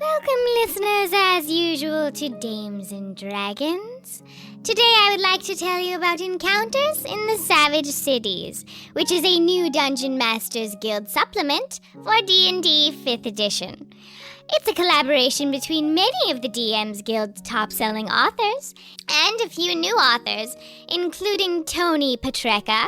Welcome, listeners, as usual, to Dames and Dragons. Today I would like to tell you about Encounters in the Savage Cities, which is a new Dungeon Masters Guild supplement for D&D 5th edition. It's a collaboration between many of the DM's Guild's top-selling authors and a few new authors, including Tony Petrecka,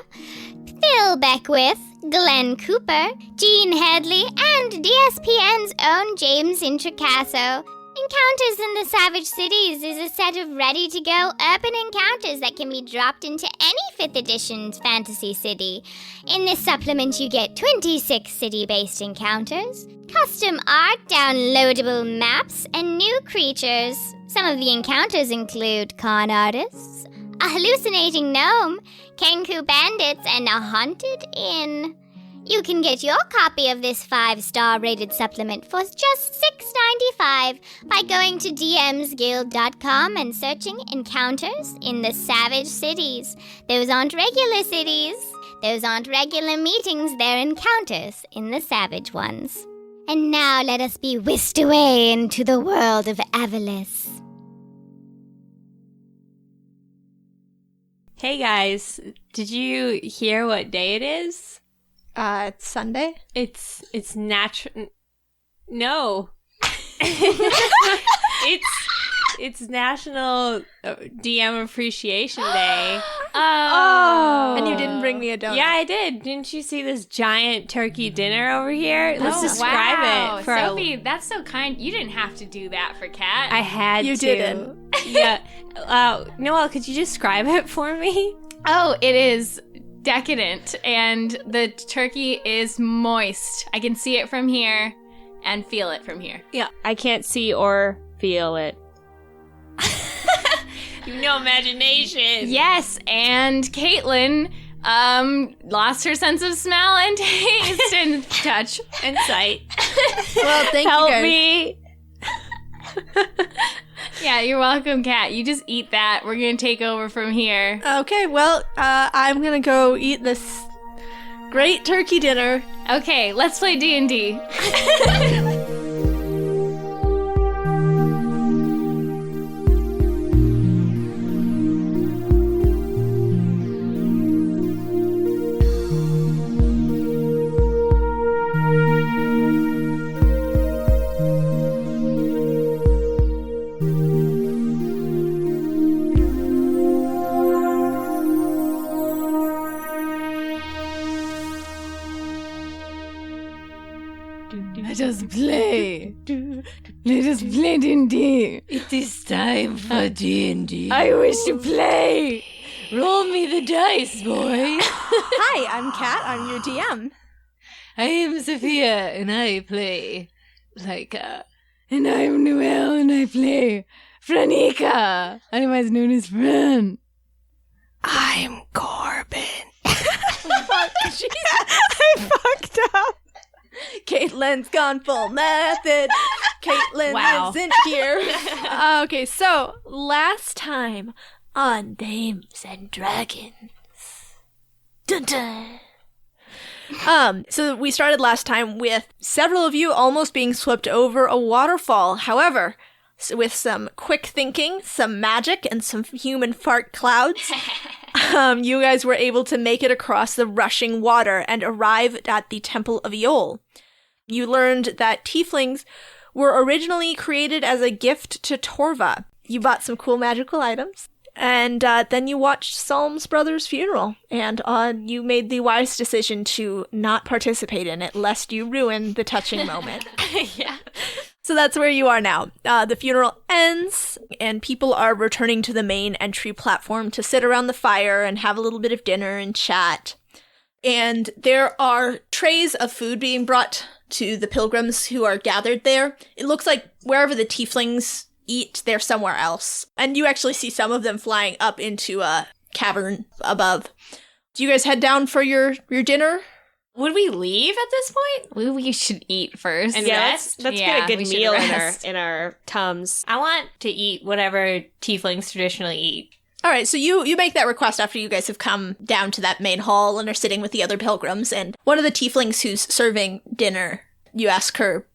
Phil Beckwith, Glenn Cooper, Gene Headley, and DSPN's own James Intricasso. Encounters in the Savage Cities is a set of ready-to-go urban encounters that can be dropped into any 5th edition's fantasy city. In this supplement, you get 26 city-based encounters, custom art, downloadable maps, and new creatures. Some of the encounters include con artists, a hallucinating gnome, Kenku bandits, and a haunted inn. You can get your copy of this 5-star rated supplement for just $6.95 by going to dmsguild.com and searching Encounters in the Savage Cities. Those aren't regular cities. Those aren't regular meetings. They're encounters in the savage ones. And now let us be whisked away into the world of Avelis. Hey guys, did you hear what day it is? It's Sunday? It's No. It's National DM Appreciation Day. Oh. And you didn't bring me a donut. Yeah, I did. Didn't you see this giant turkey dinner over here? Let's describe it. Sophie, that's so kind. You didn't have to do that for Kat. I had to. You didn't. Yeah. Noelle, could you describe it for me? Oh, it is decadent, and the turkey is moist. I can see it from here and feel it from here. Yeah. I can't see or feel it. You have no imagination. Yes, and Caitlin lost her sense of smell and taste and touch and sight. Well, thank Help you guys. me. Yeah, you're welcome, Kat. You just eat that. We're going to take over from here. Okay, well, I'm gonna go eat this great turkey dinner. Okay, let's play D&D. Let us play. Let us play D&D. It is time for D&D. I wish to play. Roll me the dice, boy. Hi, I'm Kat. I'm your DM. I am Sophia, and I play Laika. And I'm Noelle, and I play Franika, otherwise known as Fran. I'm Corbin. I fucked up. Caitlin's gone full method. Caitlin isn't here. Okay, so last time on Dames and Dragons. Dun dun. So we started last time with several of you almost being swept over a waterfall. However, with some quick thinking, some magic, and some human fart clouds, you guys were able to make it across the rushing water and arrive at the Temple of Eol. You learned that tieflings were originally created as a gift to Torva. You bought some cool magical items. And then you watched Psalm's brother's funeral, and you made the wise decision to not participate in it, lest you ruin the touching moment. Yeah. So that's where you are now. The funeral ends, and people are returning to the main entry platform to sit around the fire and have a little bit of dinner and chat. And there are trays of food being brought to the pilgrims who are gathered there. It looks like wherever the tieflings eat, they're somewhere else. And you actually see some of them flying up into a cavern above. Do you guys head down for your dinner? Would we leave at this point? We should eat first. And yeah, let's get a good meal in our tums. I want to eat whatever tieflings traditionally eat. All right, so you make that request after you guys have come down to that main hall and are sitting with the other pilgrims, and one of the tieflings who's serving dinner, you ask her,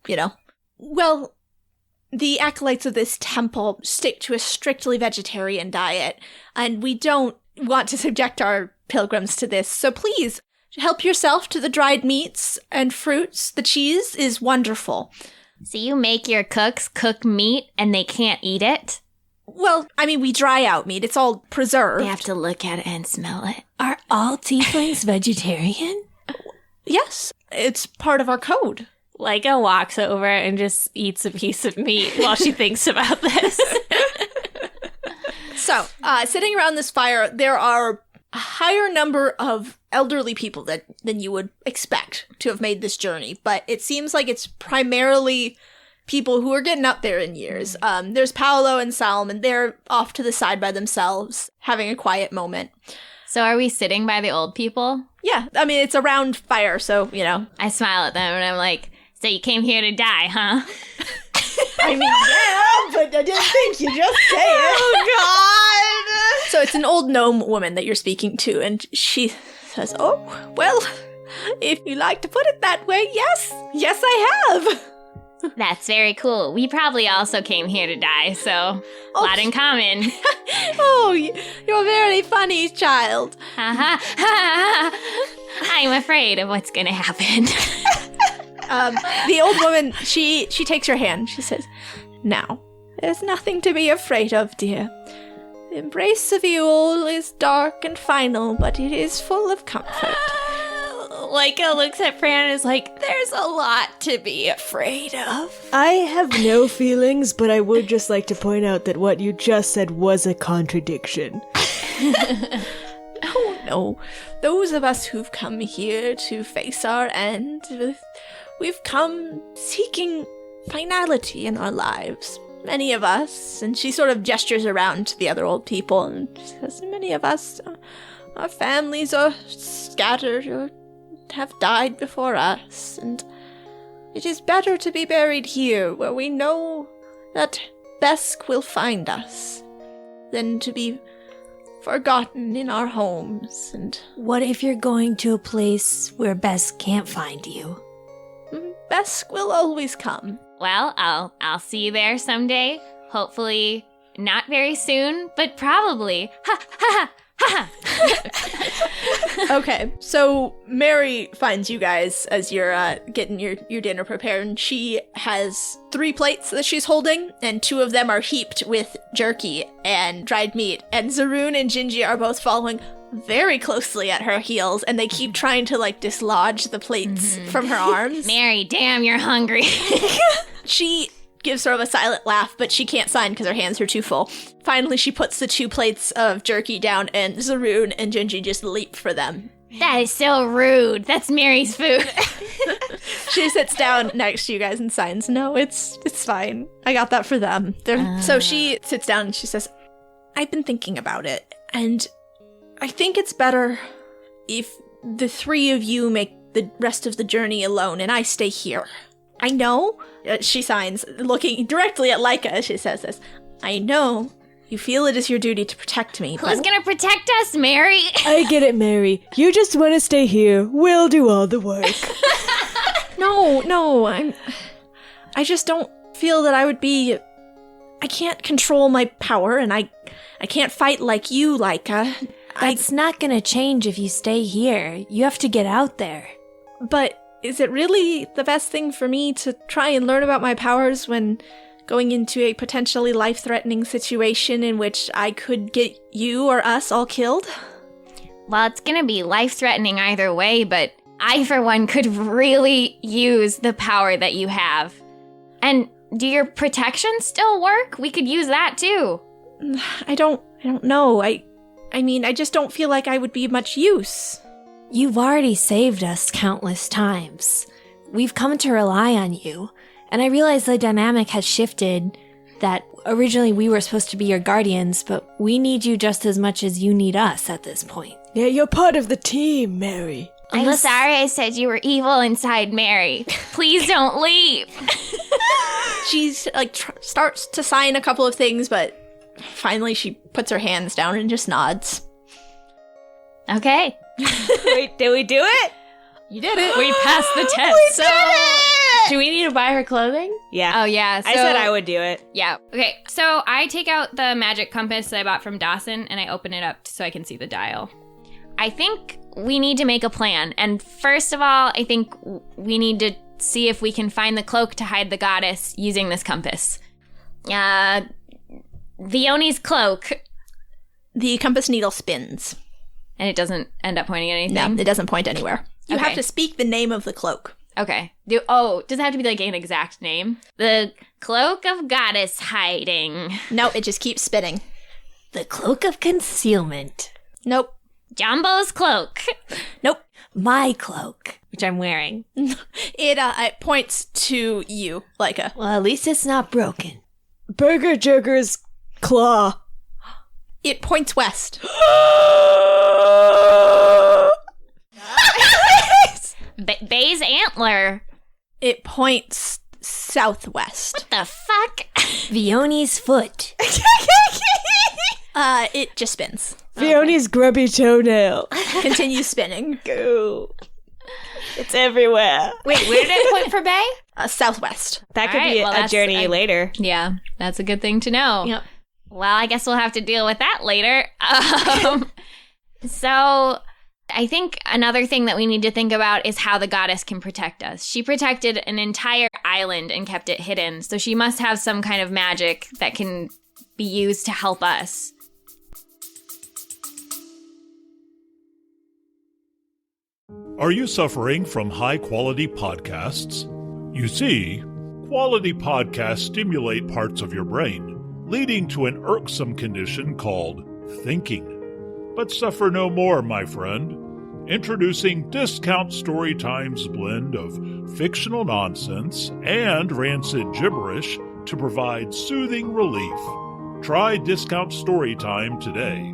well, the acolytes of this temple stick to a strictly vegetarian diet, and we don't want to subject our pilgrims to this. So please, help yourself to the dried meats and fruits. The cheese is wonderful. So you make your cooks cook meat and they can't eat it? Well, I mean, we dry out meat. It's all preserved. They have to look at it and smell it. Are all tieflings vegetarian? Yes, it's part of our code. Leica walks over and just eats a piece of meat while she thinks about this. So, sitting around this fire, there are a higher number of elderly people than you would expect to have made this journey, but it seems like it's primarily people who are getting up there in years. There's Paolo and Salm, and they're off to the side by themselves, having a quiet moment. So are we sitting by the old people? Yeah, I mean, it's a round fire, so, you know. I smile at them and I'm like, so you came here to die, huh? I mean, yeah, but I didn't think you'd just say it. Oh, God! So it's an old gnome woman that you're speaking to, and she says, oh, well, if you like to put it that way, yes. Yes, I have. That's very cool. We probably also came here to die, so a lot in common. Oh, you're a very funny child. I'm afraid of what's gonna happen. The old woman, she takes your hand. She says, now, there's nothing to be afraid of, dear. The embrace of you all is dark and final, but it is full of comfort. Leica looks at Fran and is like, there's a lot to be afraid of. I have no feelings, but I would just like to point out that what you just said was a contradiction. Oh, no. Those of us who've come here to face our end, we've come seeking finality in our lives. Many of us, and she sort of gestures around to the other old people, and she says, many of us, our families are scattered or have died before us, and it is better to be buried here, where we know that Besk will find us, than to be forgotten in our homes. And what if you're going to a place where Besk can't find you? Besk will always come. Well, I'll see you there someday. Hopefully not very soon, but probably. Ha ha ha ha. Okay, so Maeri finds you guys as you're getting your dinner prepared, and she has 3 plates that she's holding, and 2 of them are heaped with jerky and dried meat, and Zaroon and Gingy are both following very closely at her heels, and they keep trying to, like, dislodge the plates from her arms. Maeri, damn, you're hungry. She gives sort of a silent laugh, but she can't sign because her hands are too full. Finally, she puts the 2 plates of jerky down, and Zaroon and Gingy just leap for them. That is so rude. That's Mary's food. She sits down next to you guys and signs, no, it's fine. I got that for them. So she sits down and she says, I've been thinking about it, and I think it's better if the 3 of you make the rest of the journey alone and I stay here. I know, she signs, looking directly at Leica as she says this, I know you feel it is your duty to protect me. Who's gonna protect us, Maeri? I get it, Maeri. You just want to stay here. We'll do all the work. No, I just don't feel that I would be... I can't control my power, and I can't fight like you, Leica. That's not gonna change if you stay here. You have to get out there. But is it really the best thing for me to try and learn about my powers when going into a potentially life-threatening situation in which I could get you or us all killed? Well, it's gonna be life-threatening either way, but I, for one, could really use the power that you have. And do your protections still work? We could use that, too. I don't know. I mean, I just don't feel like I would be much use. You've already saved us countless times. We've come to rely on you. And I realize the dynamic has shifted, that originally we were supposed to be your guardians, but we need you just as much as you need us at this point. Yeah, you're part of the team, Maeri. I'm sorry I said you were evil inside, Maeri. Please don't leave. She's, like, starts to sign a couple of things, but finally she puts her hands down and just nods. Okay. Wait, did we do it? You did it. We passed the test. We did it! Do we need to buy her clothing? Oh, yeah. I said I would do it. Yeah. Okay, so I take out the magic compass that I bought from Dawson, and I open it up so I can see the dial. I think we need to make a plan. And first of all, I think we need to see if we can find the cloak to hide the goddess using this compass. Vioni's cloak. The compass needle spins. And it doesn't end up pointing at anything? No, it doesn't point anywhere. You have to speak the name of the cloak. Okay. Does it have to be like an exact name? The cloak of goddess hiding. No, it just keeps spinning. The cloak of concealment. Nope. Jumbo's cloak. Nope. My cloak, which I'm wearing. It points to you, Leica. Well, at least it's not broken. Burger Jerker's claw. It points west. Bay's antler. It points southwest. The fuck? Vioni's foot. It just spins. Vioni's grubby toenail. Continues spinning. Go. It's everywhere. Wait, where did it point for Bay? Southwest. That could All be right, well, a journey later. Yeah, that's a good thing to know. Yep. Well, I guess we'll have to deal with that later. So I think another thing that we need to think about is how the goddess can protect us. She protected an entire island and kept it hidden, so she must have some kind of magic that can be used to help us. Are you suffering from high-quality podcasts? You see, quality podcasts stimulate parts of your brain, leading to an irksome condition called thinking. But suffer no more, my friend. Introducing Discount Storytime's blend of fictional nonsense and rancid gibberish to provide soothing relief. Try Discount Storytime today.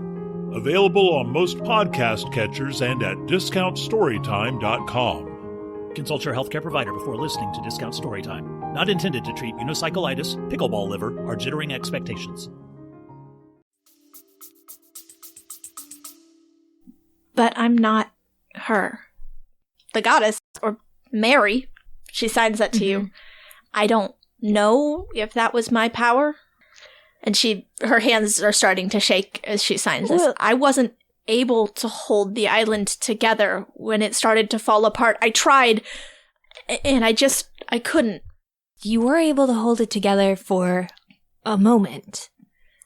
Available on most podcast catchers and at discountstorytime.com. Consult your healthcare provider before listening to Discount Storytime. Not intended to treat unicyclitis, pickleball liver, or jittering expectations. But I'm not her. The goddess, or Maeri, she signs that to you. I don't know if that was my power. And her hands are starting to shake as she signs this. I wasn't able to hold the island together when it started to fall apart. I tried, and I couldn't. You were able to hold it together for a moment.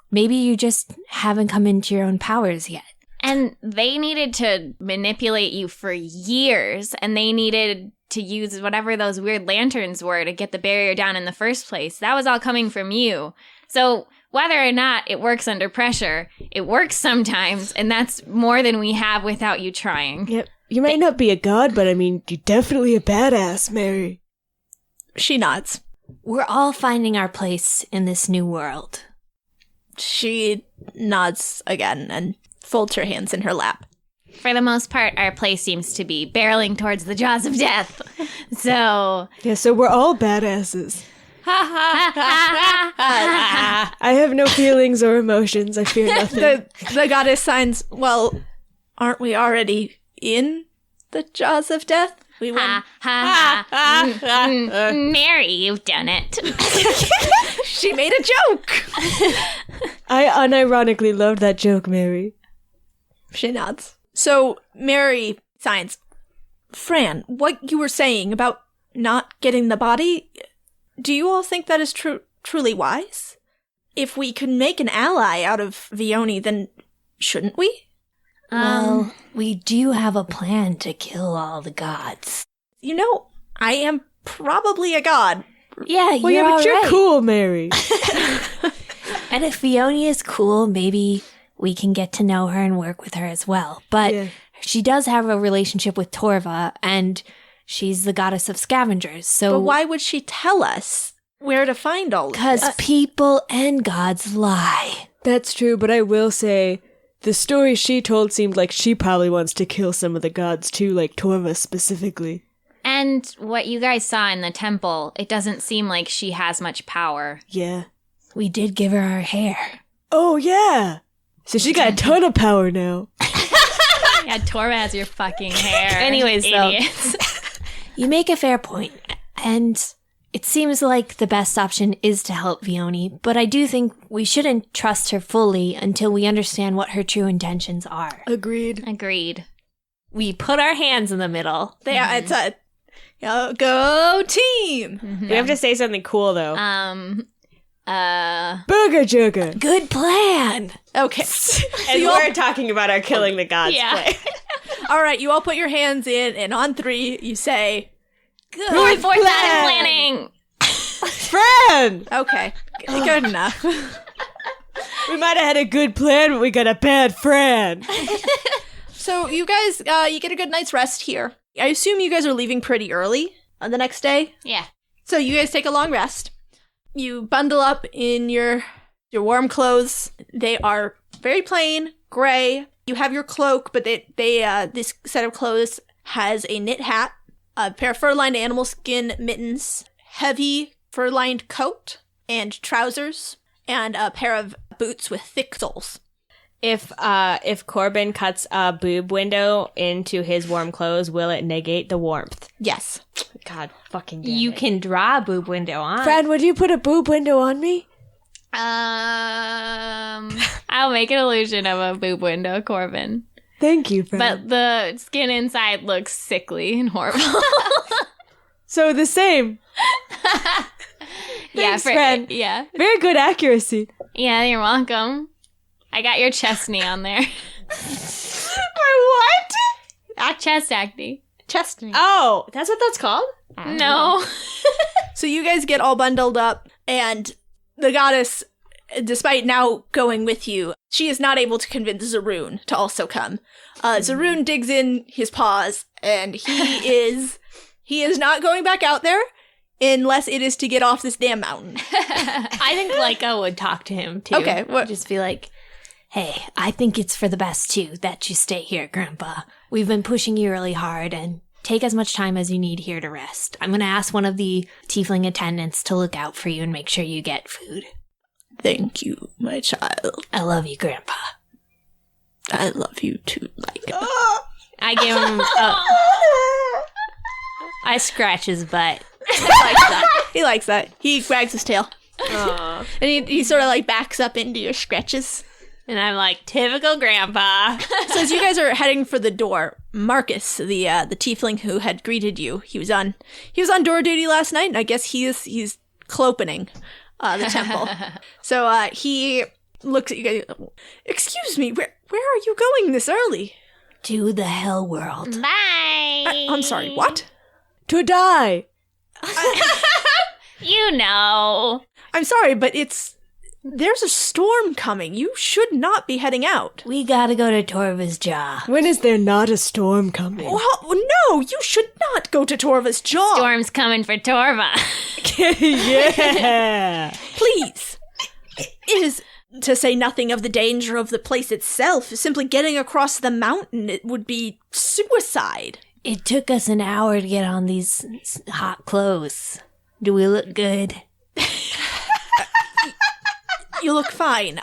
Maybe you just haven't come into your own powers yet. And they needed to manipulate you for years, and they needed to use whatever those weird lanterns were to get the barrier down in the first place. That was all coming from you. So whether or not it works under pressure, it works sometimes, and that's more than we have without you trying. Yep. You might not be a god, but I mean, you're definitely a badass, Maeri. She nods. We're all finding our place in this new world. She nods again and folds her hands in her lap. For the most part, our place seems to be barreling towards the jaws of death. So... Yeah, so we're all badasses. I have no feelings or emotions. I fear nothing. The goddess signs, well, aren't we already in the jaws of death? We went. Maeri, you've done it. She made a joke. I unironically loved that joke, Maeri. She nods. So Maeri signs, Fran, what you were saying about not getting the body, do you all think that is truly wise? If we could make an ally out of Vioni, then shouldn't we? Well, we do have a plan to kill all the gods. You know, I am probably a god. Yeah, Well, yeah, but you're cool, Maeri. And if Vioni is cool, maybe we can get to know her and work with her as well. But she does have a relationship with Torva, and she's the goddess of scavengers. So But why would she tell us where to find all of this? Because people and gods lie. That's true, but I will say, the story she told seemed like she probably wants to kill some of the gods too, like Torva specifically. And what you guys saw in the temple, it doesn't seem like she has much power. Yeah. We did give her our hair. Oh, yeah! So she got a ton of power now. Yeah, Torva has your fucking hair. Anyways, idiots. You make a fair point. And It seems like the best option is to help Vioni, but I do think we shouldn't trust her fully until we understand what her true intentions are. Agreed. We put our hands in the middle. It's a go team. We have to say something cool, though. Burger Jugger. Good plan! Okay. And we're talking about our killing the gods play. All right, you all put your hands in, and on 3, you say, Good planning. Fran! okay, good enough. We might have had a good plan, but we got a bad Fran. So you guys, you get a good night's rest here. I assume you guys are leaving pretty early on the next day? Yeah. So you guys take a long rest. You bundle up in your warm clothes. They are very plain, gray. You have your cloak, but this set of clothes has a knit hat, a pair of fur-lined animal skin mittens, heavy fur-lined coat and trousers, and a pair of boots with thick soles. If Corbin cuts a boob window into his warm clothes, will it negate the warmth? Yes. God fucking damn You it. can draw a boob window on. Fran, would you put a boob window on me? I'll make an illusion of a boob window, Corbin. Thank you, Fran. But the skin inside looks sickly and horrible. So the same. Thanks, Fran. Yeah. Very good accuracy. Yeah, you're welcome. I got your chest knee on there. What? Chest acne. Chest knee. Oh, that's what that's called? No. So you guys get all bundled up, and the goddess, despite now going with you, she is not able to convince Zaroon to also come. Zaroon digs in his paws, and he is not going back out there unless it is to get off this damn mountain. I think Leica would talk to him, too. Okay, what? Just be like, hey, I think it's for the best, too, that you stay here, Grandpa. We've been pushing you really hard, and take as much time as you need here to rest. I'm going to ask one of the tiefling attendants to look out for you and make sure you get food. Thank you, my child. I love you, Grandpa. I love you too, Leica. I give him I scratch his butt. He likes that. He wags his tail. Aww. And he sort of like backs up into your scratches. And I'm like, typical grandpa. So as you guys are heading for the door, Marcus, the tiefling who had greeted you, he was on door duty last night, and I guess he's clopening the temple. So he looks at you guys. Excuse me, where are you going this early? To the hell world. Bye. I'm sorry, what? To die. You know. I'm sorry, but there's a storm coming. You should not be heading out. We gotta go to Torva's jaw. When is there not a storm coming? Well, no, you should not go to Torva's jaw. Storm's coming for Torva. Yeah. Please. It is, to say nothing of the danger of the place itself, simply getting across the mountain, it would be suicide. It took us an hour to get on these hot clothes. Do we look good? You look fine.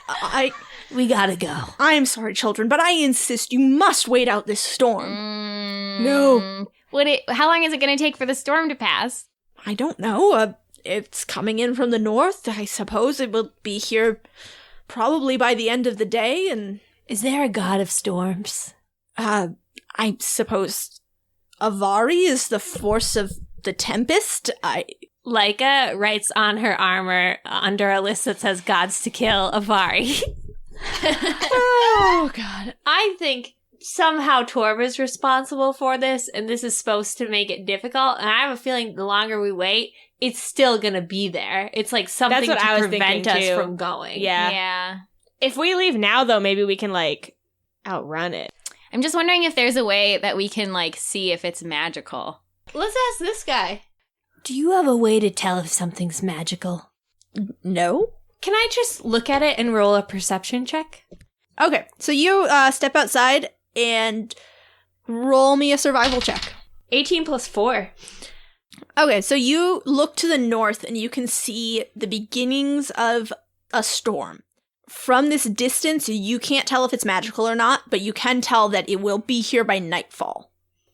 We gotta go. I'm sorry, children, but I insist you must wait out this storm. No. How long is it going to take for the storm to pass? I don't know. It's coming in from the north. I suppose it will be here probably by the end of the day, and... Is there a god of storms? I suppose Avari is the force of the tempest. Leica writes on her armor under a list that says gods to kill Avari. Oh, God. I think somehow Torva's responsible for this, and this is supposed to make it difficult. And I have a feeling the longer we wait, it's still gonna be there. It's like something That's what to I was prevent thinking, us too. from going. Yeah. If we leave now, though, maybe we can like outrun it. I'm just wondering if there's a way that we can like see if it's magical. Let's ask this guy. Do you have a way to tell if something's magical? No? Can I just look at it and roll a perception check? Okay, so you step outside and roll me a survival check. 18 plus 4. Okay, so you look to the north and you can see the beginnings of a storm. From this distance, you can't tell if it's magical or not, but you can tell that it will be here by nightfall.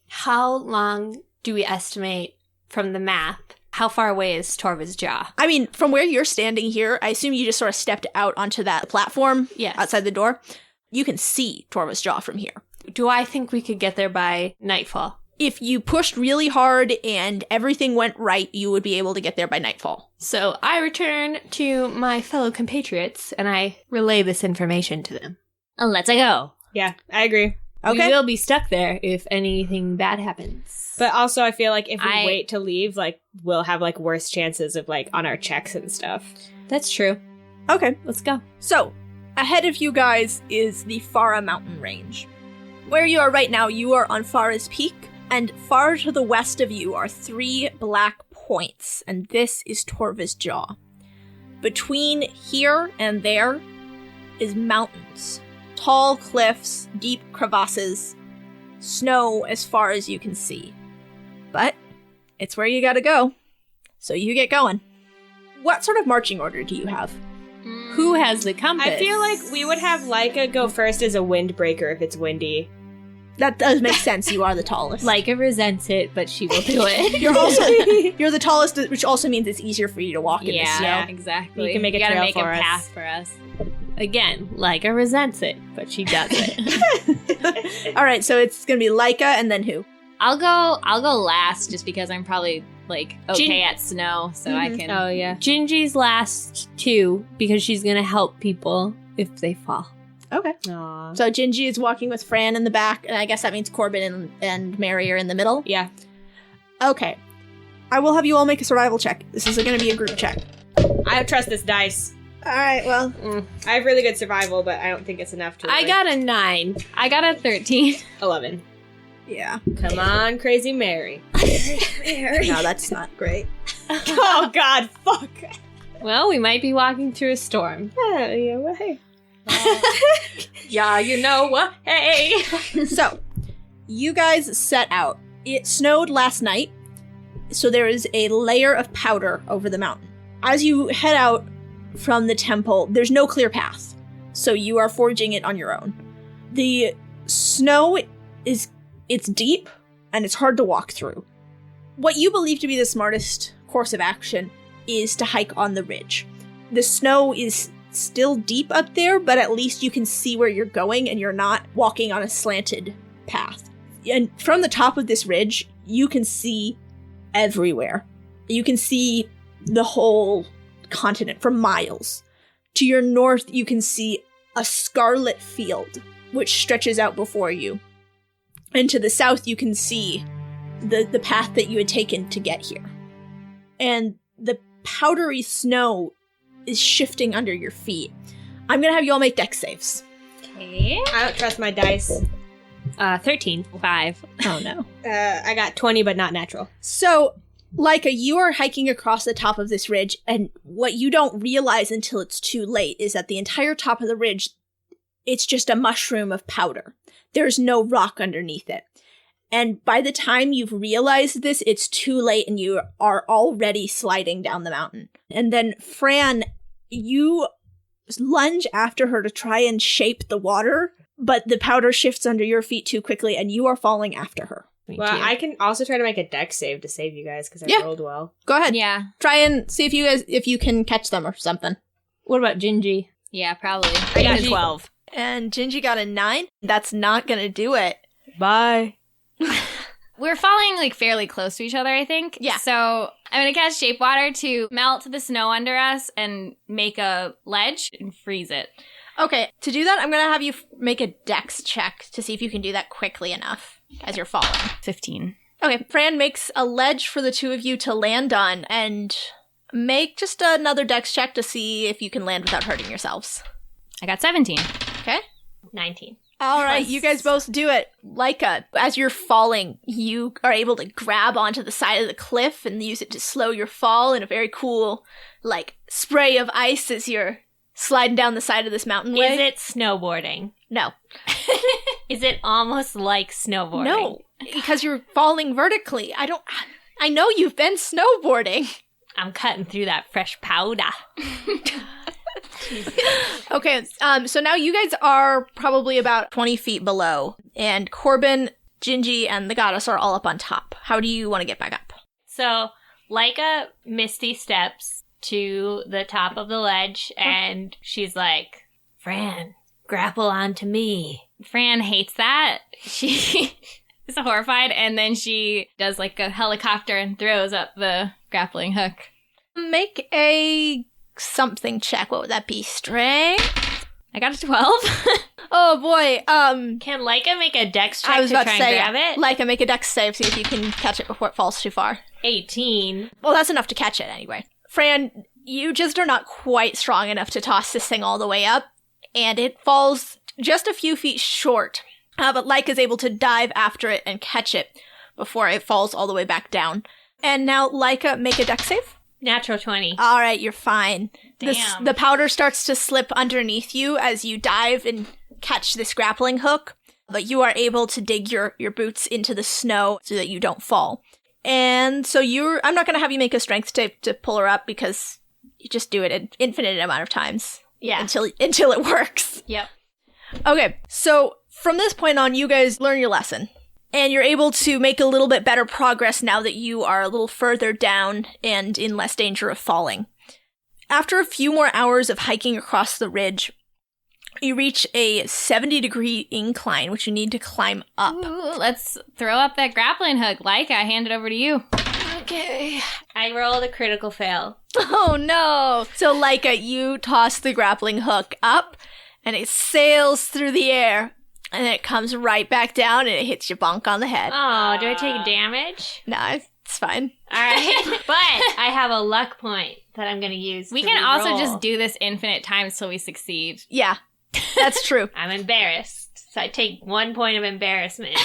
How long do we estimate from the math How far away is Torva's jaw? I mean, from where you're standing here, I assume you just sort of stepped out onto that platform outside the door. You can see Torva's jaw from here. Do I think we could get there by nightfall? If you pushed really hard and everything went right, you would be able to get there by nightfall. So I return to my fellow compatriots and I relay this information to them. Let's go. Yeah, I agree. Okay. We will be stuck there if anything bad happens. But also, I feel like if we wait to leave, like, we'll have, like, worse chances of, like, on our checks and stuff. That's true. Okay. Let's go. So, ahead of you guys is the Farah mountain range. Where you are right now, you are on Farah's peak, and far to the west of you are 3 black points, and this is Torva's jaw. Between here and there is mountains. Tall cliffs, deep crevasses, snow as far as you can see. But it's where you gotta go, so you get going. What sort of marching order do you have? Who has the compass? I feel like we would have Leica go first as a windbreaker if it's windy. That does make sense, you are the tallest. Leica resents it, but she will do it. You're the tallest, which also means it's easier for you to walk in the snow. Yeah, exactly. You can make a gotta trail make for a us. path for us. Again, Leica resents it, but she does it. All right, so it's gonna be Leica and then who? I'll go last just because I'm probably like okay at snow, so I can. Oh, yeah. Gingy's last 2 because she's gonna help people if they fall. Okay. Aww. So Gingy is walking with Fran in the back, and I guess that means Corbin and Maeri are in the middle? Yeah. Okay. I will have you all make a survival check. This is going to be a group check. I don't trust this dice. All right, well. I have really good survival, but I don't think it's enough to. I got a 9. I got a 13. 11. Yeah. Come on, crazy Mary. No, that's not great. Oh, God, fuck. Well, we might be walking through a storm. Yeah, well, hey. Yeah, you know what? Hey! So, you guys set out. It snowed last night, so there is a layer of powder over the mountain. As you head out from the temple, there's no clear path, so you are forging it on your own. The snow it's deep, and it's hard to walk through. What you believe to be the smartest course of action is to hike on the ridge. The snow is still deep up there, but at least you can see where you're going and you're not walking on a slanted path. And from the top of this ridge, you can see everywhere. You can see the whole continent for miles. To your north, you can see a scarlet field, which stretches out before you. And to the south, you can see the path that you had taken to get here. And the powdery snow is shifting under your feet. I'm gonna have you all make dex saves. Okay. I don't trust my dice. 13. 5. Oh no. I got 20, but not natural. So, Leica, you are hiking across the top of this ridge, and what you don't realize until it's too late is that the entire top of the ridge, it's just a mushroom of powder. There's no rock underneath it. And by the time you've realized this, it's too late and you are already sliding down the mountain. And then, Fran, you lunge after her to try and shape the water, but the powder shifts under your feet too quickly and you are falling after her. Well, I can also try to make a dex save to save you guys, because I rolled well. Go ahead. Yeah. Try and see if you can catch them or something. What about Gingy? Yeah, probably. I got a 12. And Gingy got a 9. That's not gonna do it. Bye. We're falling like fairly close to each other, I think. Yeah. So I'm gonna cast Shape Water to melt the snow under us and make a ledge and freeze it. Okay, to do that, I'm gonna have you make a dex check to see if you can do that quickly enough as you're falling. 15. Okay, Fran makes a ledge for the two of you to land on, and make just another dex check to see if you can land without hurting yourselves. I got 17. Okay? 19. All right, you guys both do it. Leica, as you're falling, you are able to grab onto the side of the cliff and use it to slow your fall in a very cool, like, spray of ice as you're sliding down the side of this mountain way. Is it snowboarding? No. Is it almost like snowboarding? No, because you're falling vertically. I know you've been snowboarding. I'm cutting through that fresh powder. Okay, so now you guys are probably about 20 feet below, and Corbin, Gingy, and the goddess are all up on top. How do you want to get back up? So Leica Misty steps to the top of the ledge, and she's like, Fran, grapple onto me. Fran hates that. She is horrified, and then she does like a helicopter and throws up the grappling hook. Make a something check. What would that be? Strength? I got a 12. Oh boy. Can Leica make a dex check I was to about try to say, and grab it? Leica, make a dex save, see if you can catch it before it falls too far. 18. Well, that's enough to catch it anyway. Fran, you just are not quite strong enough to toss this thing all the way up, and it falls just a few feet short. But Leica's able to dive after it and catch it before it falls all the way back down. And now, Leica, make a dex save. Natural 20. All right, you're fine. Damn. The powder starts to slip underneath you as you dive and catch this grappling hook, but you are able to dig your boots into the snow so that you don't fall. And so I'm not going to have you make a strength to pull her up because you just do it an infinite amount of times. Yeah. Until it works. Yep. Okay, so from this point on, you guys learn your lesson. And you're able to make a little bit better progress now that you are a little further down and in less danger of falling. After a few more hours of hiking across the ridge, you reach a 70-degree incline, which you need to climb up. Ooh, let's throw up that grappling hook. Leica, I hand it over to you. Okay. I rolled a critical fail. Oh no! So Leica, you toss the grappling hook up, and it sails through the air. And then it comes right back down and it hits you bonk on the head. Oh, do I take damage? Nah, it's fine. All right. But I have a luck point that I'm going to use. We to can also re-roll. just do this infinite times till we succeed. Yeah, that's true. I'm embarrassed. So I take 1 point of embarrassment.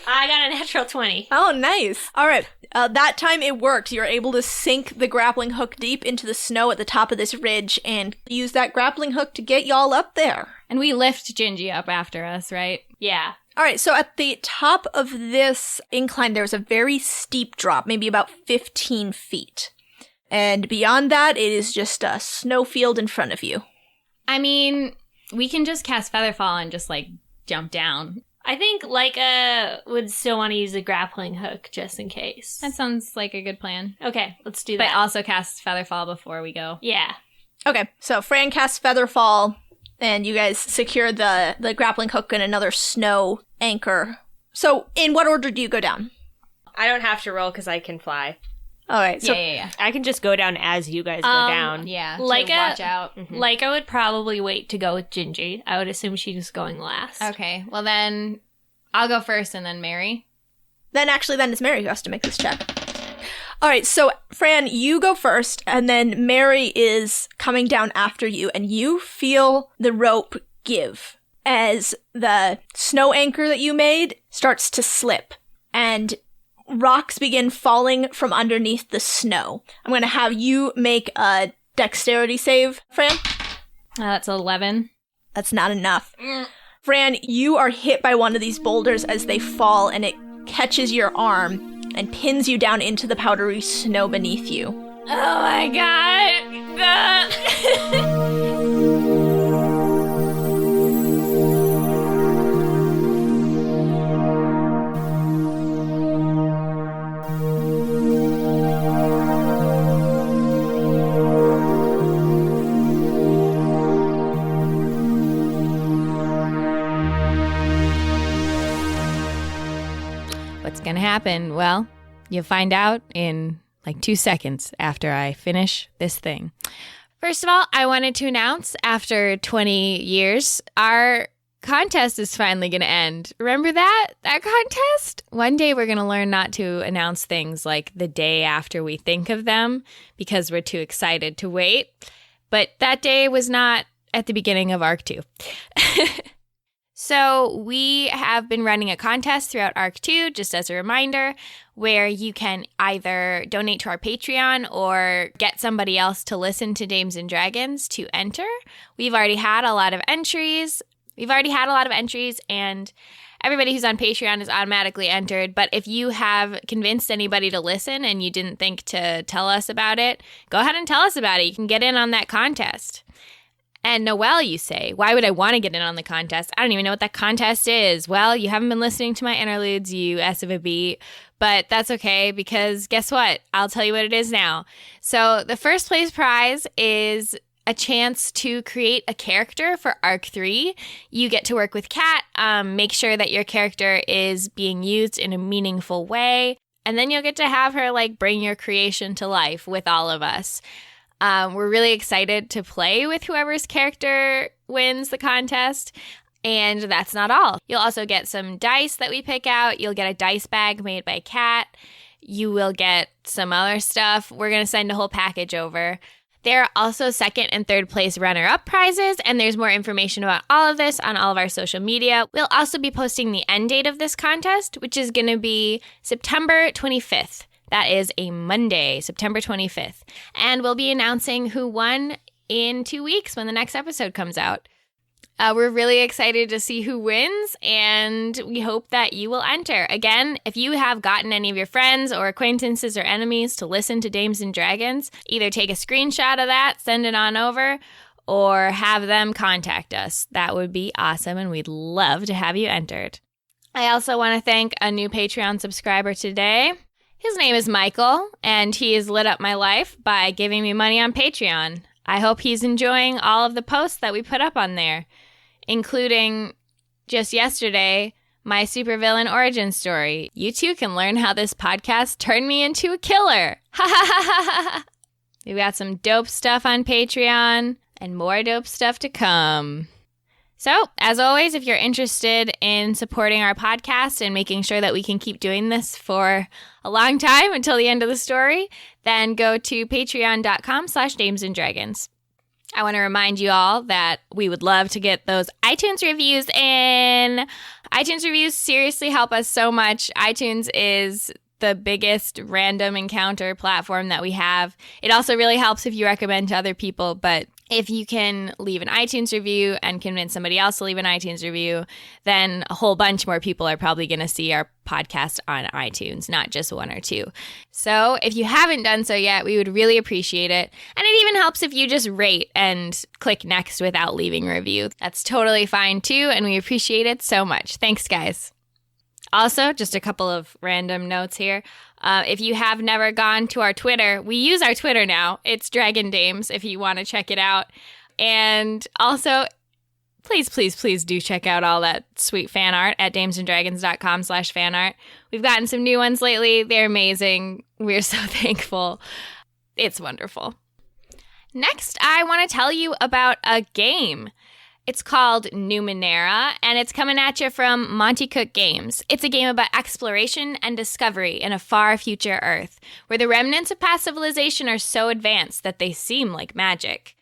I got a natural 20. Oh, nice. All right. That time it worked. You're able to sink the grappling hook deep into the snow at the top of this ridge and use that grappling hook to get y'all up there. And we lift Gingy up after us, right? Yeah. All right, so at the top of this incline, there's a very steep drop, maybe about 15 feet. And beyond that, it is just a snowfield in front of you. I mean, we can just cast Featherfall and just, like, jump down. I think Leica would still want to use the grappling hook just in case. That sounds like a good plan. Okay, let's do But that. also cast Featherfall before we go. Yeah. Okay, so Fran casts Featherfall, and you guys secure the grappling hook and another snow anchor. So in what order do you go down? I don't have to roll because I can fly. All right, so Yeah. I can just go down as you guys go down. Yeah, to Leica- watch out. Leica would probably wait to go with Gingy. I would assume she's going last. Okay, well then, I'll go first and then Maeri. then it's Maeri who has to make this check. All right, so Fran, you go first, and then Maeri is coming down after you, and you feel the rope give as the snow anchor that you made starts to slip, and rocks begin falling from underneath the snow. I'm going to have you make a dexterity save, Fran. That's 11. That's not enough. Fran, you are hit by one of these boulders as they fall, and it catches your arm and pins you down into the powdery snow beneath you. Oh my god! What's gonna happen? Well, you'll find out in like 2 seconds after I finish this thing. First of all, I wanted to announce after 20 years, our contest is finally going to end. Remember that contest? One day we're going to learn not to announce things like the day after we think of them because we're too excited to wait. But that day was not at the beginning of Arc 2. So we have been running a contest throughout Arc 2, just as a reminder, where you can either donate to our Patreon or get somebody else to listen to Dames and Dragons to enter. We've already had a lot of entries. And everybody who's on Patreon is automatically entered. But if you have convinced anybody to listen and you didn't think to tell us about it, go ahead and tell us about it. You can get in on that contest. And Noelle, you say, why would I want to get in on the contest? I don't even know what that contest is. Well, you haven't been listening to my interludes, you S of a beat, but that's okay because guess what? I'll tell you what it is now. So the first place prize is a chance to create a character for Arc 3. You get to work with Kat, make sure that your character is being used in a meaningful way, and then you'll get to have her like bring your creation to life with all of us. We're really excited to play with whoever's character wins the contest. And that's not all. You'll also get some dice that we pick out. You'll get a dice bag made by Kat. You will get some other stuff. We're going to send a whole package over. There are also second and third place runner-up prizes, and there's more information about all of this on all of our social media. We'll also be posting the end date of this contest, which is going to be September 25th. That is a Monday, September 25th. And we'll be announcing who won in 2 weeks when the next episode comes out. We're really excited to see who wins, and we hope that you will enter. Again, if you have gotten any of your friends or acquaintances or enemies to listen to Dames and Dragons, either take a screenshot of that, send it on over, or have them contact us. That would be awesome, and we'd love to have you entered. I also want to thank a new Patreon subscriber today. His name is Michael, and he has lit up my life by giving me money on Patreon. I hope he's enjoying all of the posts that we put up on there, including just yesterday, my supervillain origin story. You too can learn how this podcast turned me into a killer. Ha ha ha ha ha. We've got some dope stuff on Patreon and more dope stuff to come. So, as always, if you're interested in supporting our podcast and making sure that we can keep doing this for a long time until the end of the story, then go to patreon.com/damesanddragons. I want to remind you all that we would love to get those iTunes reviews in. iTunes reviews seriously help us so much. iTunes is the biggest random encounter platform that we have. It also really helps if you recommend to other people, but if you can leave an iTunes review and convince somebody else to leave an iTunes review, then a whole bunch more people are probably going to see our podcast on iTunes, not just one or two. So if you haven't done so yet, we would really appreciate it. And it even helps if you just rate and click next without leaving a review. That's totally fine too, and we appreciate it so much. Thanks, guys. Also, just a couple of random notes here. If you have never gone to our Twitter, we use our Twitter now. It's Dragon Dames if you want to check it out. And also, please, please, please do check out all that sweet fan art at damesanddragons.com/fanart. We've gotten some new ones lately. They're amazing. We're so thankful. It's wonderful. Next, I want to tell you about a game. It's called Numenera, and it's coming at you from Monty Cook Games. It's a game about exploration and discovery in a far future Earth, where the remnants of past civilization are so advanced that they seem like magic.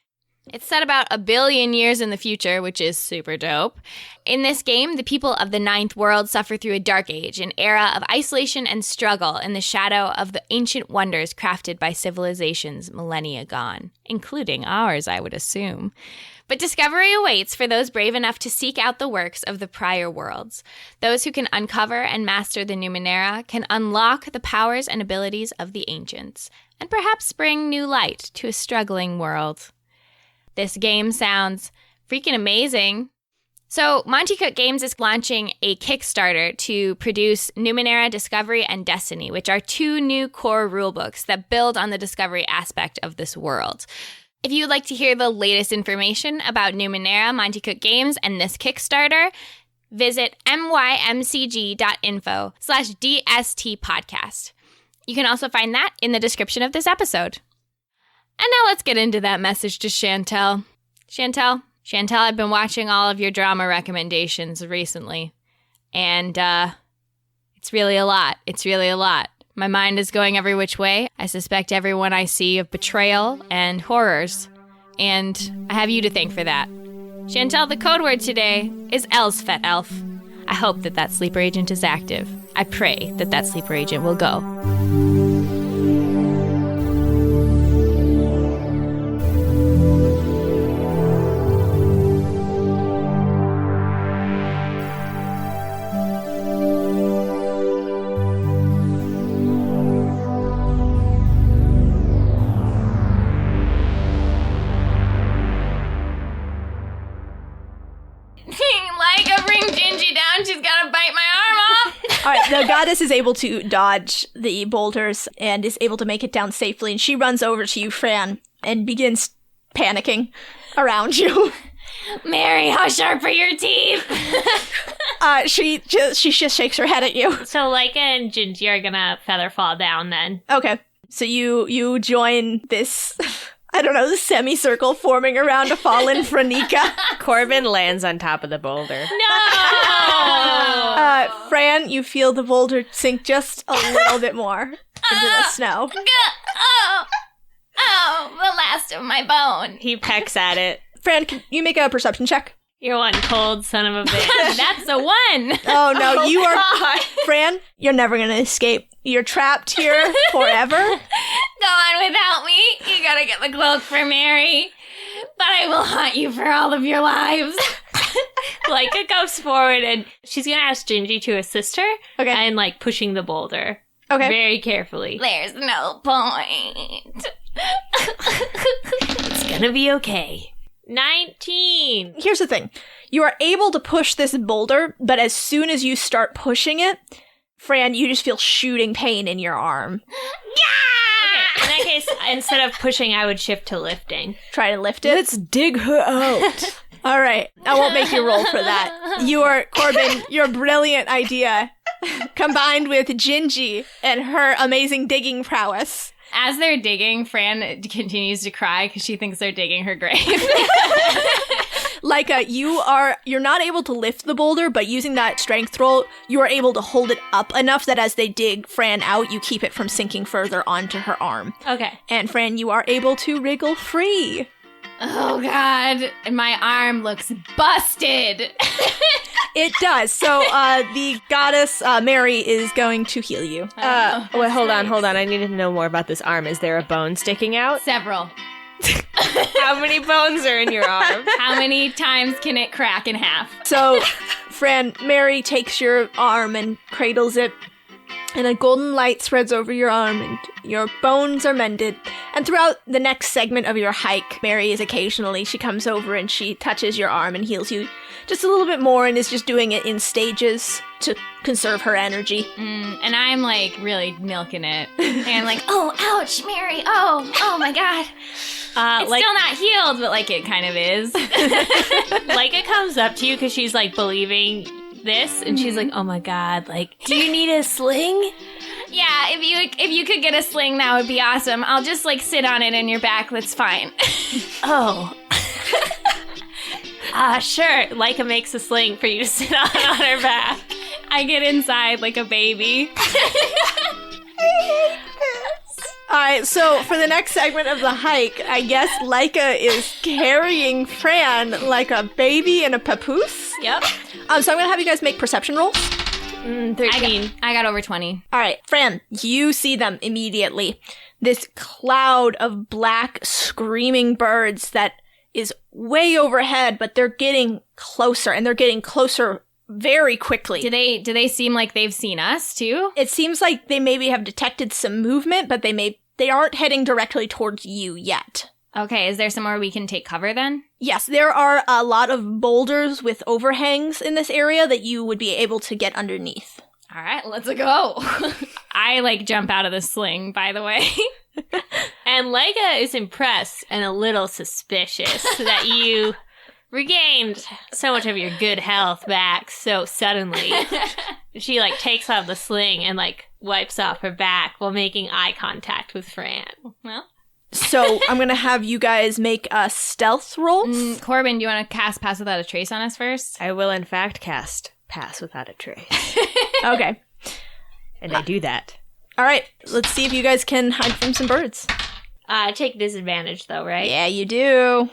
It's set about 1 billion years in the future, which is super dope. In this game, the people of the Ninth World suffer through a dark age, an era of isolation and struggle in the shadow of the ancient wonders crafted by civilizations millennia gone, including ours, I would assume. But discovery awaits for those brave enough to seek out the works of the prior worlds. Those who can uncover and master the Numenera can unlock the powers and abilities of the ancients, and perhaps bring new light to a struggling world. This game sounds freaking amazing. So Monty Cook Games is launching a Kickstarter to produce Numenera Discovery and Destiny, which are 2 new core rulebooks that build on the discovery aspect of this world. If you would like to hear the latest information about Numenera, Monty Cook Games, and this Kickstarter, visit mymcg.info/DST podcast. You can also find that in the description of this episode. And now let's get into that message to Chantel. Chantel, I've been watching all of your drama recommendations recently, and it's really a lot. My mind is going every which way. I suspect everyone I see of betrayal and horrors. And I have you to thank for that. Chantel, the code word today is Elsfet Elf. I hope that sleeper agent is active. I pray that sleeper agent will go. The goddess is able to dodge the boulders and is able to make it down safely, and she runs over to you, Fran, and begins panicking around you. Maeri, how sharp are your teeth? She just shakes her head at you. So Leica and Gingy are gonna feather fall down then. Okay. So you join this, I don't know, the semicircle forming around a fallen Franika. Corbin lands on top of the boulder. No! Fran, you feel the boulder sink just a little bit more into the snow. Oh, the last of my bone. He pecks at it. Fran, can you make a perception check? You're one cold son of a bitch. That's a 1. Oh no, you are... Fran, you're never gonna escape. You're trapped here forever. Go on without me. You gotta get the cloak for Maeri. But I will haunt you for all of your lives. Leica goes forward and she's gonna ask Gingy to assist her. Okay. And like pushing the boulder. Okay. Very carefully. There's no point. It's gonna be okay. 19. Here's the thing. You are able to push this boulder, but as soon as you start pushing it, Fran, you just feel shooting pain in your arm. Okay, in that case, instead of pushing, I would shift to lifting. Try to lift it. Let's dig her out. All right. I won't make you roll for that. Corbin, your brilliant idea, combined with Gingy and her amazing digging prowess. As they're digging, Fran continues to cry because she thinks they're digging her grave. Leica, you're not able to lift the boulder, but using that strength roll, you are able to hold it up enough that as they dig Fran out, you keep it from sinking further onto her arm. Okay. And Fran, you are able to wriggle free. Oh, God. And my arm looks busted. It does. So the goddess Maeri is going to heal you. Wait, hold on. I need to know more about this arm. Is there a bone sticking out? Several. How many bones are in your arm? How many times can it crack in half? So, Fran, Maeri takes your arm and cradles it, and a golden light spreads over your arm, and your bones are mended. And throughout the next segment of your hike, Maeri she comes over and she touches your arm and heals you just a little bit more, and is just doing it in stages to conserve her energy. And I'm like really milking it. And I'm like, oh, ouch, Maeri. Oh my God. It's still not healed, but like it kind of is. Leica comes up to you because she's like believing this, and she's like, oh my God, like, do you need a sling? Yeah, if you could get a sling, that would be awesome. I'll just like sit on it in your back. That's fine. Oh. Sure. Leica makes a sling for you to sit on her back. I get inside like a baby. Alright, so for the next segment of the hike, I guess Leica is carrying Fran like a baby in a papoose. Yep. So I'm gonna have you guys make perception rolls. 13. I got over 20. Alright, Fran, you see them immediately. This cloud of black screaming birds that is way overhead, but they're getting closer, and they're getting closer very quickly. Do they seem like they've seen us too? It seems like they maybe have detected some movement, but they aren't heading directly towards you yet. Okay, is there somewhere we can take cover then? Yes, there are a lot of boulders with overhangs in this area that you would be able to get underneath. All right, let's go. I like jump out of the sling, by the way. And Leica is impressed and a little suspicious that you regained so much of your good health back so suddenly. She like takes off the sling and like wipes off her back while making eye contact with Fran. Well, so I'm gonna have you guys make stealth rolls. Corbin, do you want to cast Pass Without a Trace on us first? I will, in fact, cast Pass Without a Trace. Okay. And I do that. All right. Let's see if you guys can hide from some birds. Take disadvantage though, right? Yeah, you do.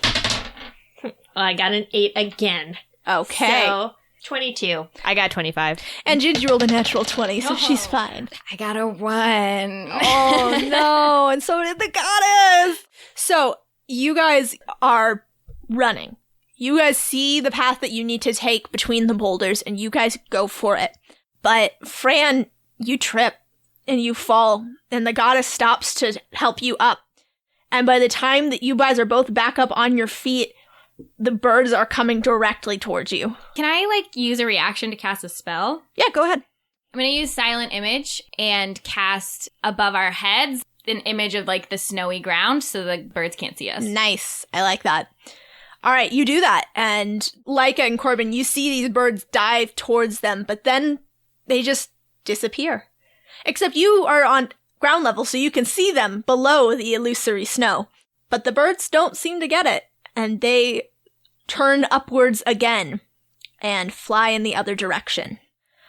Well, I got an 8 again. Okay. So 22. I got 25. And Gingy rolled a natural 20, so she's fine. I got a 1. Oh, no. And so did the goddess. So you guys are running. You guys see the path that you need to take between the boulders, and you guys go for it. But Fran, you trip and you fall, and the goddess stops to help you up. And by the time that you guys are both back up on your feet, the birds are coming directly towards you. Can I like use a reaction to cast a spell? Yeah, go ahead. I'm going to use Silent Image and cast above our heads an image of like the snowy ground so the birds can't see us. Nice. I like that. All right, you do that. And Leica and Corbin, you see these birds dive towards them, but then they just disappear. Except you are on ground level, so you can see them below the illusory snow. But the birds don't seem to get it, and they turn upwards again and fly in the other direction.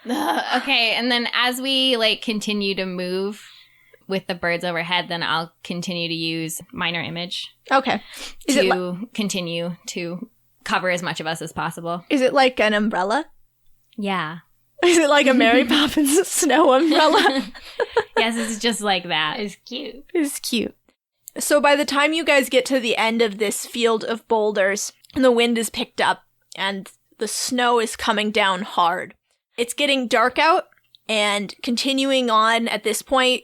Okay, and then as we like continue to move with the birds overhead, then I'll continue to use minor image. Okay. Continue to cover as much of us as possible. Is it like an umbrella? Yeah. Is it like a Mary Poppins snow umbrella? Yes, it's just like that. It's cute. It's cute. So by the time you guys get to the end of this field of boulders, the wind is picked up and the snow is coming down hard. It's getting dark out, and continuing on at this point,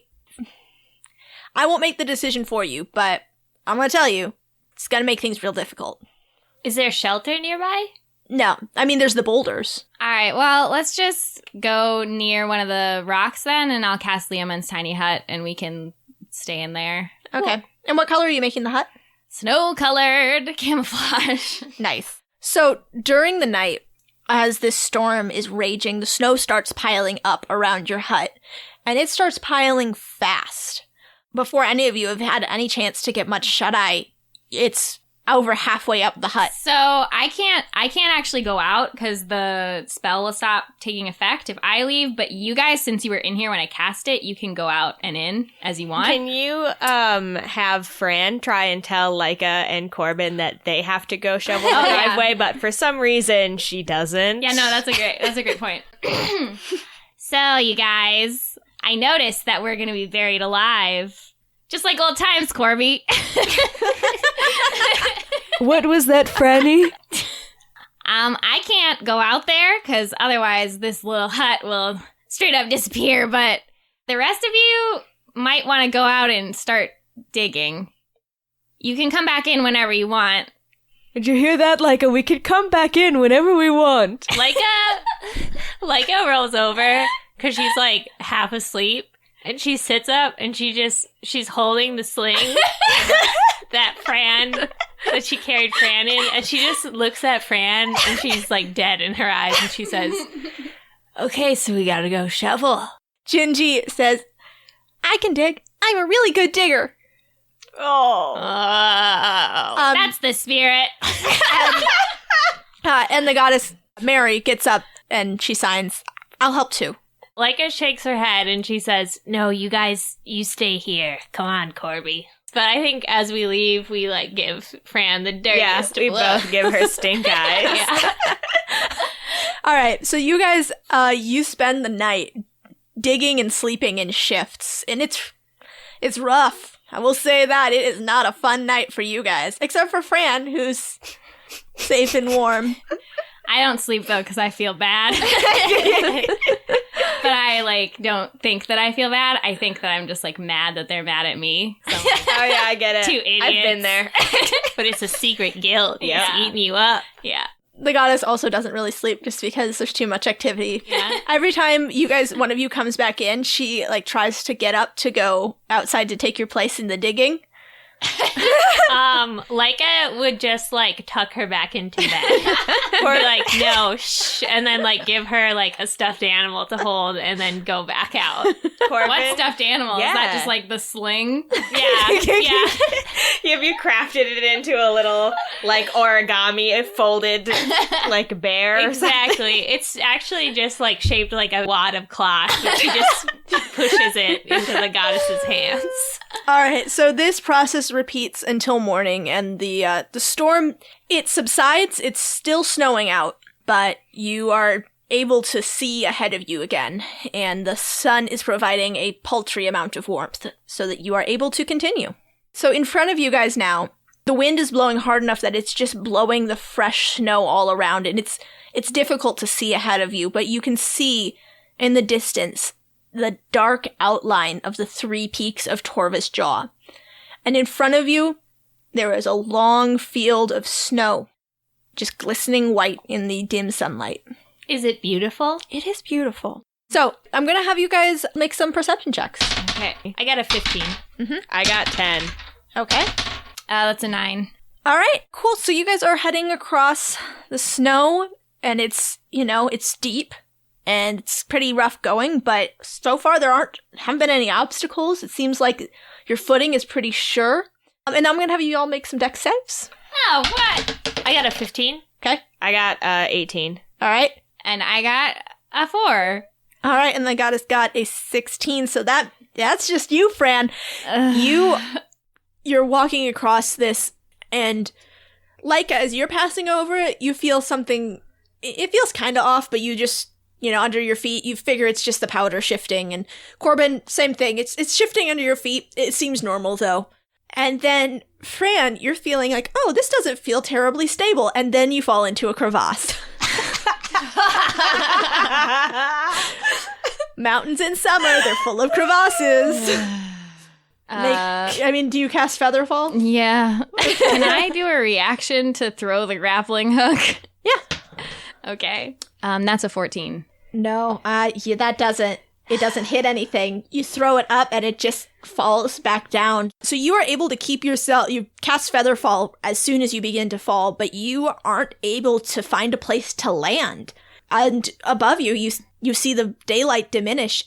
I won't make the decision for you, but I'm going to tell you, it's going to make things real difficult. Is there shelter nearby? No. I mean, there's the boulders. All right, well, let's just go near one of the rocks then, and I'll cast Leoman's tiny hut, and we can stay in there. Okay. And what color are you making the hut? Snow-colored camouflage. Nice. So during the night, as this storm is raging, the snow starts piling up around your hut, and it starts piling fast. Before any of you have had any chance to get much shut-eye, it's over halfway up the hut. So I can't actually go out because the spell will stop taking effect if I leave, but you guys, since you were in here when I cast it, you can go out and in as you want. Can you have Fran try and tell Leica and Corbin that they have to go shovel the driveway, but for some reason she doesn't? Yeah, no, that's a great point. So, you guys, I noticed that we're going to be buried alive. Just like old times, Corby. What was that, Franny? I can't go out there because otherwise this little hut will straight up disappear, but the rest of you might want to go out and start digging. You can come back in whenever you want. Did you hear that, Leica? We can come back in whenever we want. Leica rolls over because she's like half asleep. And she sits up and she's holding the sling that she carried Fran in. And she just looks at Fran and she's like dead in her eyes. And she says, Okay, so we gotta go shovel. Gingy says, I can dig. I'm a really good digger. oh, That's the spirit. And the goddess Maeri gets up and she signs, I'll help too. Leica shakes her head and she says, no, you guys, you stay here. Come on, Corby. But I think as we leave, we like give Fran the dirtiest we look. both give her stink eyes. Yeah. All right, so you guys, you spend the night digging and sleeping in shifts, and it's rough. I will say that it is not a fun night for you guys, except for Fran, who's safe and warm. I don't sleep though because I feel bad. But I like don't think that I feel bad. I think that I'm just like mad that they're mad at me. So I'm like, Oh yeah, I get it. Two idiots. I've been there. But it's a secret guilt. It's Yeah. eating you up. yeah. The goddess also doesn't really sleep just because there's too much activity. Yeah. Every time one of you comes back in, she like tries to get up to go outside to take your place in the digging. Leica would just like tuck her back into bed. Or like, no, shh, and then like give her like a stuffed animal to hold and then go back out. Corbin, What stuffed animal? Is Yeah. that just like the sling? Yeah. Have you crafted it into a little like origami folded like bear? or something? Exactly. It's actually just like shaped like a wad of cloth, but she just pushes it into the goddess's hands. All right, so this process repeats until morning, and the storm, it subsides. It's still snowing out, but you are able to see ahead of you again, and the sun is providing a paltry amount of warmth so that you are able to continue. So in front of you guys now, the wind is blowing hard enough that it's just blowing the fresh snow all around, and it's difficult to see ahead of you, but you can see in the distance the dark outline of the 3 peaks of Torva's Jaw. And in front of you, there is a long field of snow, just glistening white in the dim sunlight. Is it beautiful? It is beautiful. So I'm going to have you guys make some perception checks. Okay. I got a 15. I got 10. Okay. That's a 9. All right, cool. So you guys are heading across the snow, and it's, it's steep, and it's pretty rough going, but so far haven't been any obstacles. It seems like your footing is pretty sure. And I'm going to have you all make some dex saves. Oh, what? I got a 15. Okay. I got 18. All right. And I got a 4. All right, and the goddess got a 16, so that's just you, Fran. You're walking across this, and like as you're passing over it, you feel something, it feels kind of off, but you just, under your feet, you figure it's just the powder shifting. And Corbin, same thing, it's shifting under your feet. It seems normal, though. And then, Fran, you're feeling like, oh, this doesn't feel terribly stable, and then you fall into a crevasse. Mountains in summer, they're full of crevasses. Do you cast Featherfall? Yeah. Can I do a reaction to throw the grappling hook? Yeah. Okay. That's a 14. No, that doesn't hit anything. You throw it up and it just falls back down. So you are able to keep yourself, you cast Featherfall as soon as you begin to fall, but you aren't able to find a place to land. And above you, you see the daylight diminish,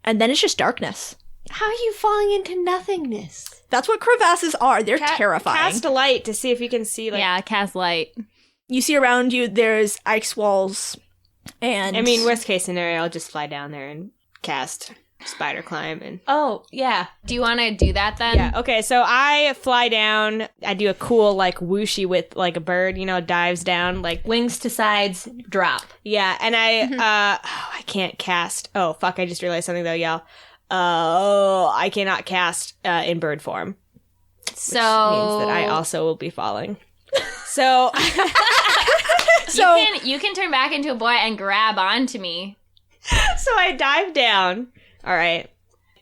and then it's just darkness. How are you falling into nothingness? That's what crevasses are. They're terrifying. Cast a light to see if you can see, Yeah, cast light. You see around you, there's ice walls, and... worst case scenario, I'll just fly down there and cast spider climb and... Oh, yeah. Do you want to do that then? Yeah, okay, so I fly down, I do a cool, whooshy with, a bird, dives down, Wings to sides, drop. Yeah, and I can't cast... Oh, fuck, I just realized something, though, y'all. I cannot cast in bird form. So... Which means that I also will be falling. So... You can turn back into a boy and grab onto me. So I dive down. All right.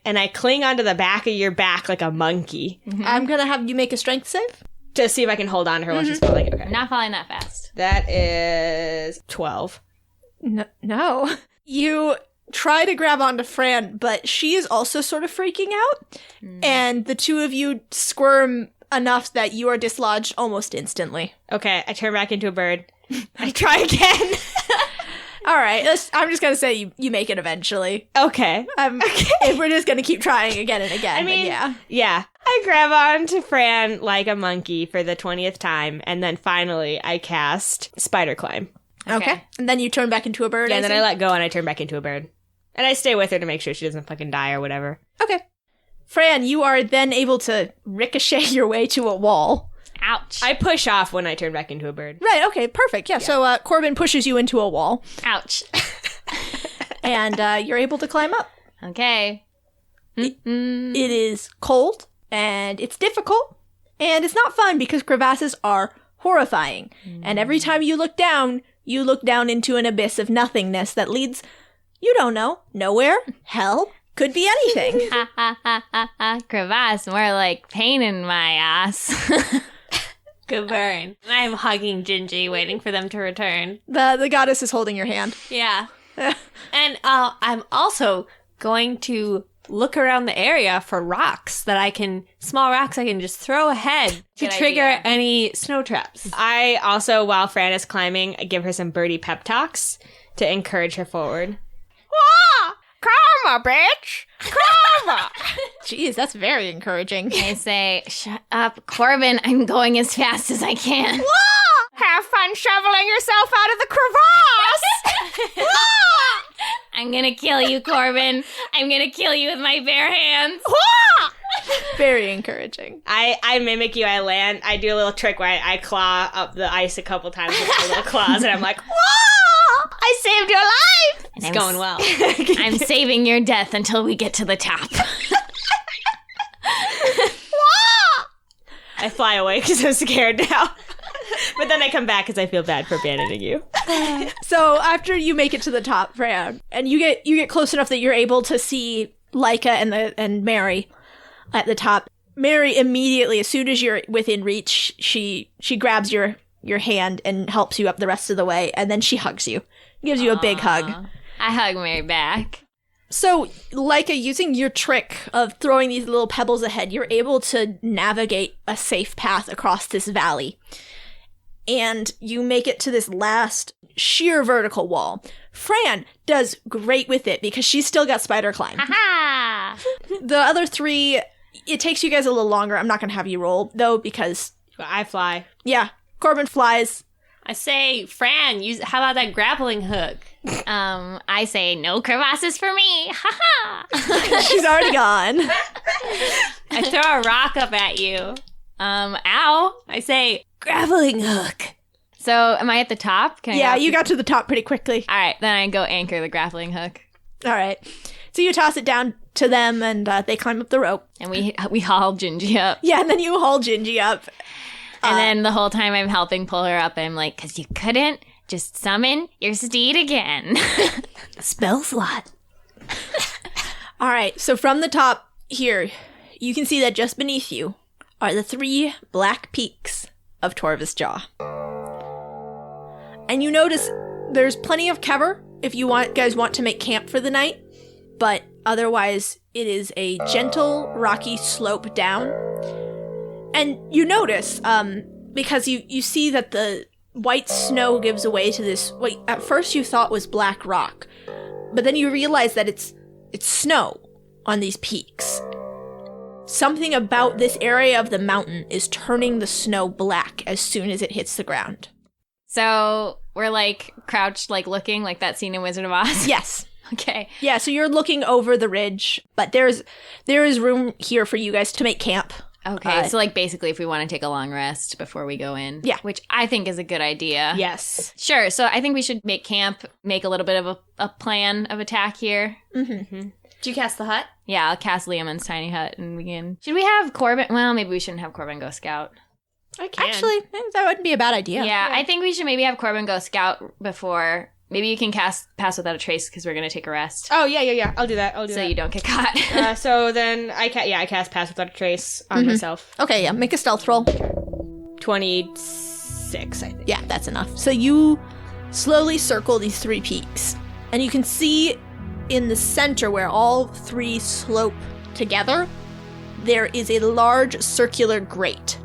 And I cling onto the back of your back like a monkey. Mm-hmm. I'm going to have you make a strength save. To see if I can hold on to her while she's falling. Okay. I'm not falling that fast. That is 12. No. You try to grab onto Fran, but she is also sort of freaking out. And the two of you squirm enough that you are dislodged almost instantly. Okay. I turn back into a bird. I try again. All right, I'm just going to say you make it eventually. Okay. If we're just going to keep trying again and again, yeah. I grab on to Fran like a monkey for the 20th time, and then finally I cast Spider Climb. Okay. And then you turn back into a bird? Yeah, and then I let go and I turn back into a bird. And I stay with her to make sure she doesn't fucking die or whatever. Okay. Fran, you are then able to ricochet your way to a wall. Ouch. I push off when I turn back into a bird. Right, okay, perfect. Yeah. So Corbin pushes you into a wall. Ouch. And you're able to climb up. Okay. It is cold, and it's difficult, and it's not fun because crevasses are horrifying. And every time you look down into an abyss of nothingness that leads, you don't know, nowhere, hell, could be anything. Ha ha ha ha ha. Crevasse, more like pain in my ass. Good burn. I'm hugging Gingy, waiting for them to return. The goddess is holding your hand. Yeah. And I'm also going to look around the area for small rocks I can just throw ahead to trigger any snow traps. I also, while Fran is climbing, I give her some birdie pep talks to encourage her forward. Karma, bitch! Karma! Jeez, that's very encouraging. I say, shut up, Corbin. I'm going as fast as I can. Have fun shoveling yourself out of the crevasse! I'm gonna kill you, Corbin. I'm gonna kill you with my bare hands. Very encouraging. I mimic you. I land. I do a little trick where I claw up the ice a couple times with my little claws, and I'm like, whoa! I saved your life! It's going well. I'm saving your death until we get to the top. I fly away because I'm scared now. But then I come back because I feel bad for abandoning you. So after you make it to the top, Fran, and you get close enough that you're able to see Leica and Maeri at the top. Maeri immediately, as soon as you're within reach, she grabs your hand and helps you up the rest of the way, and then she hugs you. Gives you a big hug. I hug Maeri back. So, Leica, using your trick of throwing these little pebbles ahead, you're able to navigate a safe path across this valley. And you make it to this last sheer vertical wall. Fran does great with it because she's still got spider climb. Ha! The other three, it takes you guys a little longer. I'm not going to have you roll, though, because... I fly. Yeah, Corbin flies. I say, Fran, how about that grappling hook? I say no crevasses for me. Ha ha. She's already gone. I throw a rock up at you. Ow. I say, Grappling hook. So am I at the top? Can I Yeah, go you got to the top pretty quickly. All right, then I go anchor the grappling hook. All right. So you toss it down to them, and they climb up the rope. And we haul Gingy up. Yeah, and then you haul Gingy up. And then the whole time I'm helping pull her up, I'm like, because you couldn't just summon your steed again. Spell slot. All right, so from the top here, you can see that just beneath you are the 3 black peaks of Torva's Jaw. And you notice there's plenty of cover if you guys want to make camp for the night, but otherwise it is a gentle, rocky slope down. And you notice, because you see that the white snow gives away to this, what at first you thought was black rock, but then you realize that it's snow on these peaks. Something about this area of the mountain is turning the snow black as soon as it hits the ground. So we're like crouched, like looking like that scene in Wizard of Oz? Yes. Okay. Yeah, so you're looking over the ridge, but there is room here for you guys to make camp. Okay, so like basically if we want to take a long rest before we go in. Yeah. Which I think is a good idea. Yes. Sure, so I think we should make camp, make a little bit of a plan of attack here. Mm-hmm. do you cast the hut? Yeah, I'll cast Liamon's tiny hut and we can... Should we have Corbin... Well, maybe we shouldn't have Corbin go scout. I can. Actually, that wouldn't be a bad idea. Yeah, I think we should maybe have Corbin go scout before... Maybe you can cast Pass Without a Trace because we're going to take a rest. Oh, yeah. I'll do that. So you don't get caught. So then I cast Pass Without a Trace on myself. Okay, yeah, make a stealth roll. 26, I think. Yeah, that's enough. So you slowly circle these 3 peaks, and you can see in the center where all 3 slope together, there is a large circular grate.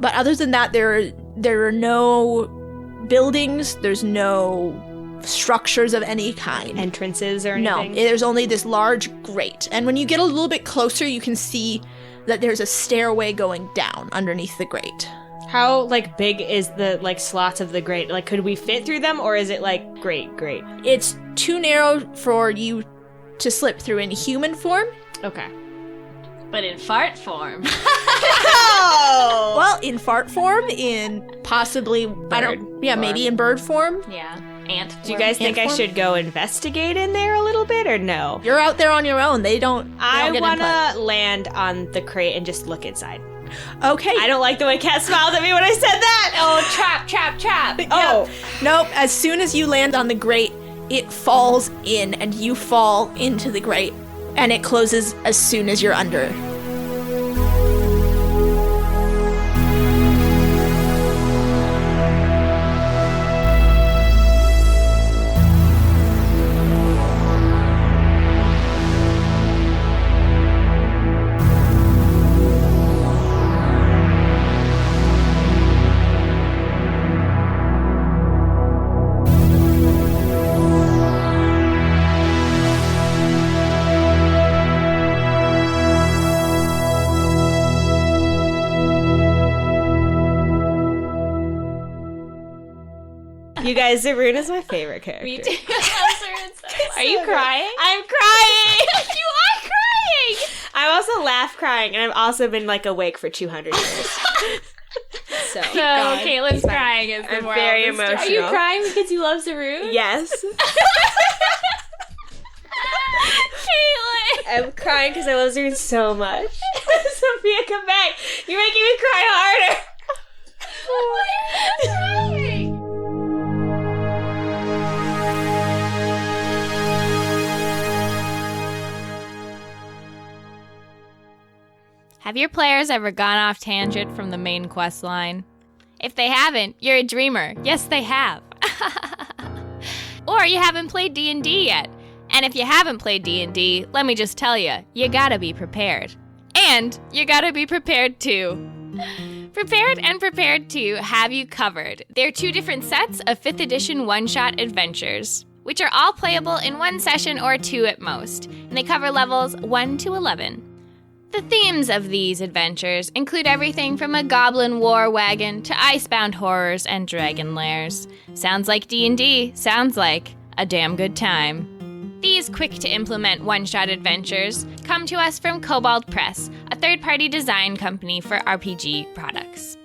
But other than that, there are no buildings, there's no structures of any kind. Entrances or No, anything? there's only this large grate. And when you get a little bit closer, you can see that there's a stairway going down underneath the grate. How, like, big is the, like, slots of the grate? Like, could we fit through them, or is it, like, great? It's too narrow for you to slip through in human form. Okay. But in fart form. Well, in fart form, in possibly, maybe in bird form. Yeah. Ant form. Do you guys think I should go investigate in there a little bit, or no? You're out there on your own. They don't I get want input. to land on the crate and just look inside. Okay. I don't like the way Kat smiled at me when I said that. Oh, trap. Oh. Nope. As soon as you land on the grate, it falls in and you fall into the grate. And it closes as soon as you're under. You guys, Zarun is my favorite character. Me too. Are you crying? I'm crying! You are crying! I'm also laugh crying, and I've also been, like, awake for 200 years. So Caitlin's crying is the I'm moral very of the story. emotional. Are you crying because you love Zaru? Yes. Caitlin! I'm crying because I love Zarun so much. Sophia, come back. You're making me cry harder. Have your players ever gone off tangent from the main quest line? If they haven't, you're a dreamer. Yes, they have. or you haven't played D&D yet. And if you haven't played D&D, let me just tell you, you gotta be prepared. And you gotta be prepared too. Prepared and Prepared 2 have you covered. They're 2 different sets of 5th edition one-shot adventures, which are all playable in 1 session or 2 at most, and they cover levels 1 to 11. The themes of these adventures include everything from a goblin war wagon to icebound horrors and dragon lairs. Sounds like D&D, sounds like a damn good time. These quick-to-implement one-shot adventures come to us from Kobold Press, a third-party design company for RPG products.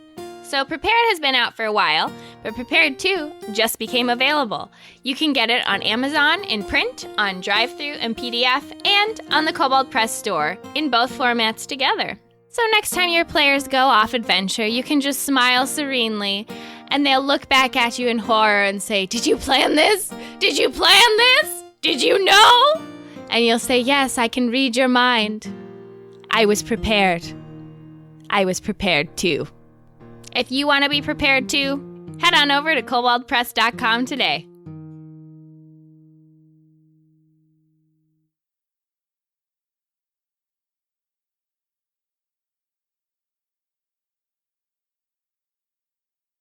So Prepared has been out for a while, but Prepared 2 just became available. You can get it on Amazon in print, on drive-thru and PDF, and on the Kobold Press store, in both formats together. So next time your players go off adventure, you can just smile serenely, and they'll look back at you in horror and say, "Did you plan this? Did you plan this? Did you know?" And you'll say, "Yes, I can read your mind. I was prepared. I was prepared too." If you want to be prepared too, head on over to koboldpress.com today.